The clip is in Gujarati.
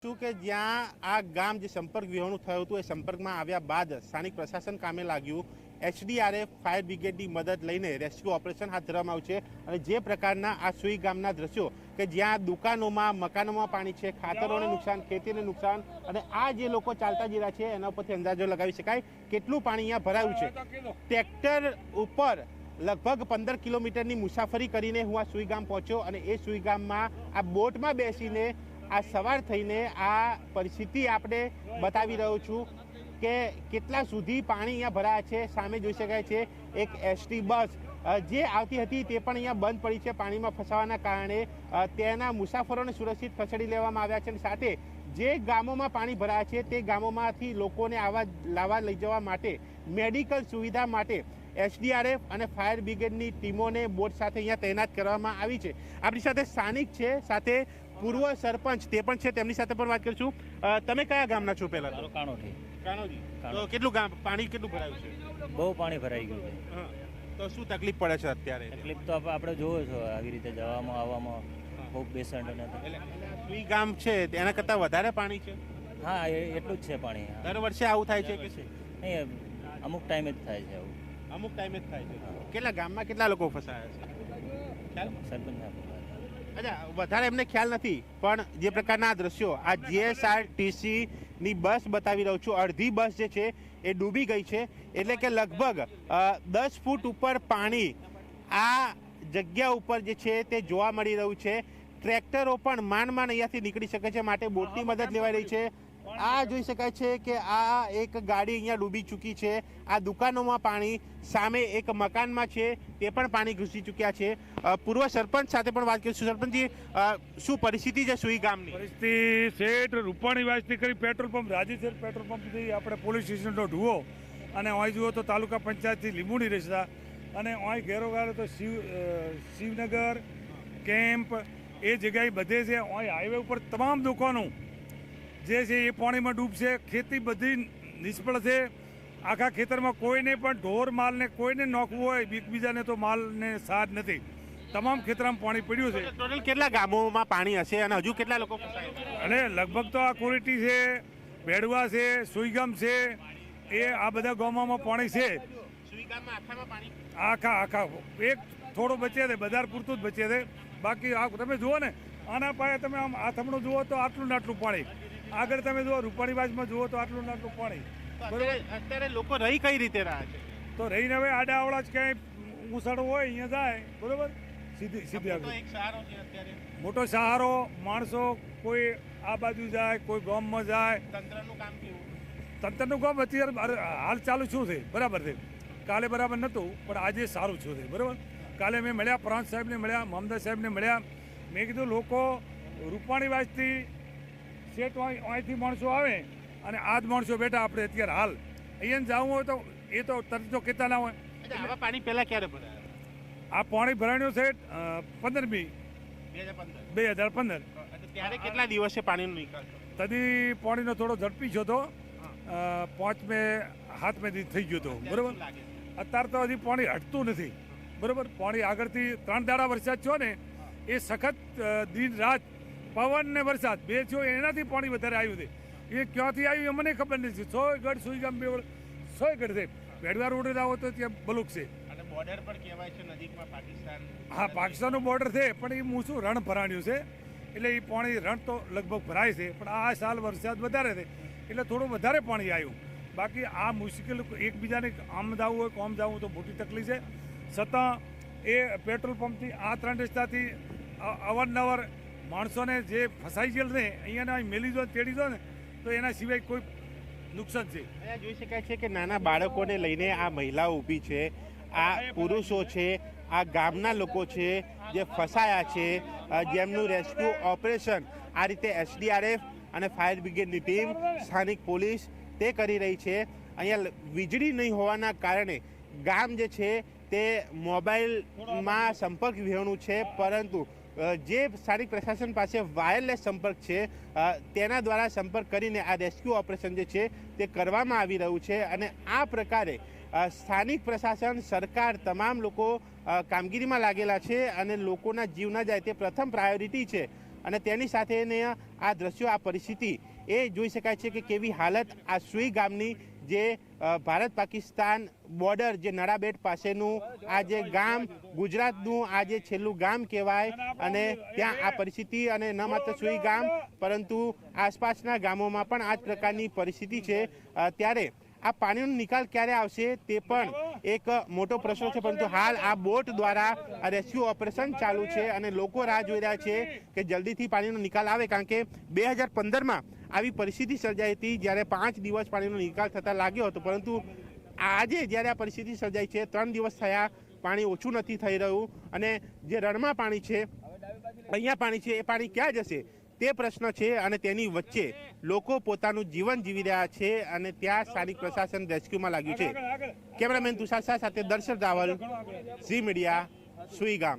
શું કે જ્યાં આ ગામ જે સંપર્ક વિહોણું થયું હતું એ સંપર્કમાં આવ્યા બાદ સ્થાનિક પ્રશાસન કામે લાગ્યું. એસડીઆરએફ ફાયર બ્રિગેડની મદદ લઈને રેસ્ક્યુ ઓપરેશન હાથ ધરવામાં આવ્યું છે. અને જે પ્રકારના આ સુઈ ગામના દ્રશ્યો કે જ્યાં દુકાનોમાં મકાનોમાં પાણી છે, ખાતરોને નુકસાન, ખેતીને નુકસાન, અને આ જે લોકો ચાલતા જઈ રહ્યા છે એના ઉપરથી અંદાજો લગાવી શકાય કેટલું પાણી અહીંયા ભરાયું છે. ટ્રેક્ટર ઉપર લગભગ 15 કિલોમીટરની મુસાફરી કરીને હું આ સુઈ ગામ પહોંચ્યો અને એ સુઈ ગામમાં આ બોટમાં બેસીને આ સવાર થઈને આ પરિસ્થિતિ આપણે બતાવી રહ્યો છું કે કેટલા સુધી પાણી અહીંયા ભરાયા છે. સામે જોઈ શકાય છે એક એસટી બસ જે આવતી હતી તે પણ અહીંયા બંધ પડી છે પાણીમાં ફસાવાના કારણે. તેના મુસાફરોને સુરક્ષિત ખસેડી લેવામાં આવ્યા છે અને સાથે જે ગામોમાં પાણી ભરાયા છે તે ગામોમાંથી લોકોને લાવવા લઈ જવા માટે મેડિકલ સુવિધા માટે એસડીઆરએફ અને ફાયર બ્રિગેડની ટીમોને બોટ સાથે અહીંયા તૈનાત કરવામાં આવી છે. આપણી સાથે સ્થાનિક છે, સાથે પૂર્વ સરપંચ તે પણ છે, તેમની સાથે પણ વાત કરીશું. તમે કયા ગામના છો? પહેલા કાણોથી. કાણોજી. તો કેટલું પાણી કેટલું ભરાયું છે? બહુ પાણી ભરાઈ ગયું છે. તો શું તકલીફ પડે છે અત્યારે? તકલીફ તો આપણે જોવો છો, આવી રીતે જવામાં આવવામાં ખૂબ બેસન્ટ એટલે સુઈ ગામ છે તેના કરતાં વધારે પાણી છે? હા, એટલું જ છે પાણી. દર વર્ષે આવું થાય છે કે નહીં? અમુક ટાઈમે જ થાય છે આવું. અમુક ટાઈમે જ થાય છે. કેટલા ગામમાં કેટલા લોકો ફસાયા છે? સરપંચ. અચ્છા, વધારે એમને ખ્યાલ નથી, પણ જે પ્રકારના દ્રશ્યો આ જીએસઆરટીસીની બસ બતાવી રહ્યું છું. અડધી બસ જે છે એ ડૂબી ગઈ છે, એટલે કે લગભગ 10 ફૂટ ઉપર પાણી આ જગ્યા ઉપર જે છે તે જોવા મળી રહ્યું છે. ટ્રેક્ટરો પણ માંડ અહીંયાથી નીકળી શકે છે, માટે બોટની મદદ લેવાઈ રહી છે. આ જોઈ શકાય છે કે આ એક ગાડી અહીંયા ડૂબી ચૂકી છે. આ દુકાનોમાં પાણી, સામે એક મકાનમાં છે તે પણ પાણી ઘૂસી ચૂક્યા છે. પૂર્વ સરપંચ સાથે પણ વાત કરીશું. સરપંચજી, શું પરિસ્થિતિ છે સુઈ ગામની? પરિસ્થિતિ શેઠ રૂપાણી વાસથી કરી પેટ્રોલ પંપ, રાજીસર પેટ્રોલ પંપથી આપણે પોલીસ સ્ટેશનનો ઢુવો, અને અહીં જુઓ તો તાલુકા પંચાયતથી લીંબુડી રસ્તા, અને અહીં ઘેરો ગાળો તો શિવનગર કેમ્પ એ જગ્યાએ બધે છે. અહીં હાઈવે ઉપર તમામ દુકાનો જે છે એ પાણીમાં ડૂબશે. ખેતી બધી નિષ્ફળ છે. આખા ખેતરમાં કોઈને પણ ઢોર માલને કોઈને નોખવું હોય, એકબીજાને તો માલને સાથ નથી. તમામ ખેતરમાં પાણી પડ્યું છે. ટોટલ કેટલા ગામોમાં પાણી હશે અને હજુ કેટલા લોકો ફસાયા છે? અને લગભગ તો આ કોરેટી છે, ભેડવા છે, સુઈગામ છે, એ આ બધા ગામોમાં પાણી છે. સુઈ ગામમાં આખામાં પાણી? આખા એક થોડો બચે છે, બજાર પૂરતું જ બચે છે. બાકી આ તમે જુઓ ને, આના પાયે તમે આમ આથમણું જુઓ તો આટલું ને આટલું પાણી. આગળ તમે જુઓ રૂપાણીવાસમાં જુઓ તો આટલું ને આટલું પાણી. અત્યારે લોકો રહી કઈ રીતે રહ્યા છે? તો રહીને હવે આડાવડા જ ક્યાંય ઉસાડો હોય અહીંયા જાય, બરોબર, સીધી આગળ મોટો સહારો. માણસો કોઈ આ બાજુ જાય, કોઈ ગામમાં જાય. તંત્રનું કામ કેવું? તંત્રનું કામ અત્યારે હાલ ચાલુ શું છે, બરાબર છે. કાલે બરાબર નહોતું, પણ આજે સારું છું છે, બરાબર. કાલે મેં મળ્યા, પ્રાંત સાહેબને મળ્યા, મામદાર સાહેબને મળ્યા. મેં કીધું લોકો રૂપાણીવાસથી શેઠ અહીંથી માણસો આવે અને આ જ માણસો બેઠા આપણે અત્યારે હાલ અહીંયા જવું હોય તો એ તો તરત તો કહેતા ના હોય. આવા પાણી પહેલા ક્યારે ભરાયા? આ પાણી ભરાણ્યું છે 15 2015. ત્યારે કેટલા દિવસે પાણીનો નિકાલ? તદી પાણીનો થોડો ઝડપી છો તો 5-7 થઈ ગયો હતો, બરોબર. અત્યારે તો હજી પાણી હટતું નથી, બરોબર. પાણી આગળથી 3 દાડા વરસાદ થયો ને, એ સખત દિન રાત પવન ને વરસાદ બે થયો, એનાથી પાણી વધારે આવ્યું છે. એ ક્યાંથી આવ્યું એ મને ખબર નથી. 100 ગઢ સુઈગામ 100 ગઢ છે. ભેડવા રોડે આવો તો ત્યાં બલુક છે. અને બોર્ડર પર કહેવાય છે નજીકમાં પાકિસ્તાન. હા, પાકિસ્તાનનું બોર્ડર છે, પણ એ હું શું રણ ભરાણ્યું છે, એટલે એ પાણી રણ તો લગભગ ભરાય છે. પણ આ સાલ વરસાદ વધારે છે એટલે થોડું વધારે પાણી આવ્યું. બાકી આ મુશ્કેલ એકબીજાને આમ જવું હોય કોમ જવું તો મોટી તકલીફ છે. છતાં એ પેટ્રોલ પંપથી આ 3 રસ્તાથી અવારનવાર માણસોને જે ફસાઈ ગયેલ છે અહીંયાના મેલી દો તેડી દો ને, તો એના સિવાય કોઈ નુકસાન છે. અહીંયા જોઈ શકાય છે કે નાના બાળકોને લઈને આ મહિલાઓ ઊભી છે, આ પુરુષો છે, આ ગામના લોકો છે જે ફસાયા છે, જેમનું રેસ્ક્યુ ઓપરેશન આ રીતે એસડીઆરએફ અને ફાયર બ્રિગેડની ટીમ, સ્થાનિક પોલીસ તે કરી રહી છે. અહીંયા વીજળી નહીં હોવાના કારણે ગામ જે છે તે મોબાઈલમાં સંપર્ક વિહોણું છે, પરંતુ જે સ્થાનિક પ્રશાસન પાસે વાયરલેસ સંપર્ક છે તેના દ્વારા સંપર્ક કરીને આ રેસ્ક્યુ ઓપરેશન જે છે તે કરવામાં આવી રહ્યું છે. અને આ પ્રકારે સ્થાનિક પ્રશાસન, સરકાર, તમામ લોકો કામગીરીમાં લાગેલા છે અને લોકોના જીવ ન જાય તે પ્રથમ પ્રાયોરિટી છે. અને તેની સાથેને આ દ્રશ્યો, આ પરિસ્થિતિ એ જોઈ શકાય છે કે કેવી હાલત આ સુઈ ગામની, જે ભારત પાકિસ્તાન બોર્ડર, જે નડાબેટ પાસેનું આ જે ગામ, ગુજરાતનું આ જે છેલ્લું ગામ કહેવાય, અને ત્યાં આ પરિસ્થિતિ, અને ન માત્ર સુઈ ગામ પરંતુ આસપાસના ગામોમાં પણ આ જ પ્રકારની પરિસ્થિતિ છે. ત્યારે આ પાણીનો નિકાલ ક્યારે આવશે તે પણ એક મોટો પ્રશ્ન છે, પરંતુ હાલ આ બોટ દ્વારા આ રેસ્ક્યુ ઓપરેશન ચાલુ છે અને લોકો રાહ જોઈ રહ્યા છે કે જલ્દીથી પાણીનો નિકાલ આવે, કારણ કે 2015માં આવી પરિસ્થિતિ સર્જાઈ હતી જ્યારે 5 દિવસ પાણીનો નિકાલ થતા લાગ્યો હતો, પરંતુ આજે જ્યારે આ પરિસ્થિતિ સર્જાઈ છે, 3 દિવસ થયા, પાણી ઓછું નથી થઈ રહ્યું, અને જે રણમાં પાણી છે, અહીંયા પાણી છે, એ પાણી ક્યાં જશે તે પ્રશ્ન છે, અને તેની વચ્ચે લોકો પોતાનું જીવન જીવી રહ્યા છે, અને ત્યાં સ્થાનિક પ્રશાસન રેસ્ક્યુમાં લાગ્યું છે. કેમેરામેન તુષાર શાહ સાથે દર્શન રાવલ, ઝી મીડિયા, સુઈ ગામ.